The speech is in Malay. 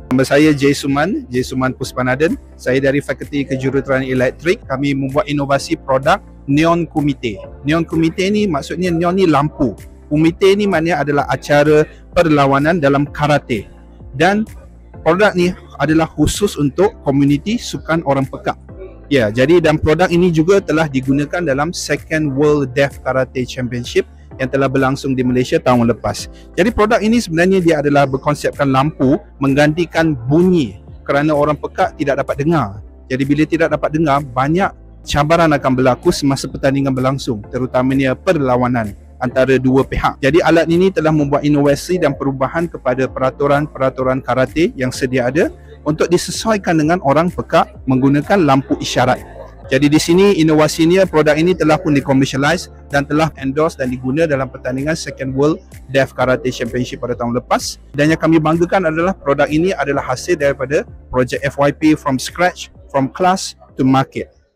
Nama saya J. Suman Puspanaden. Saya dari Fakulti Kejuruteraan Elektrik. Kami membuat inovasi produk Neon Kumite. Neon Kumite ni maksudnya neon ni lampu. Kumite ni maknanya adalah acara perlawanan dalam karate. Dan produk ni adalah khusus untuk komuniti sukan orang pekak. Ya, jadi dan produk ini juga telah digunakan dalam Second World Deaf Karate Championship yang telah berlangsung di Malaysia tahun lepas. Jadi produk ini sebenarnya dia adalah berkonsepkan lampu menggantikan bunyi kerana orang pekak tidak dapat dengar. Jadi bila tidak dapat dengar, banyak cabaran akan berlaku semasa pertandingan berlangsung, terutamanya perlawanan antara dua pihak. Jadi alat ini telah membuat inovasi dan perubahan kepada peraturan-peraturan karate yang sedia ada untuk disesuaikan dengan orang pekak menggunakan lampu isyarat. Jadi di sini inovasinya, produk ini telah pun dikomersialise dan telah endorse dan diguna dalam pertandingan Second World Deaf Karate Championship pada tahun lepas. Dan yang kami banggakan adalah produk ini adalah hasil daripada projek FYP from scratch, from class to market.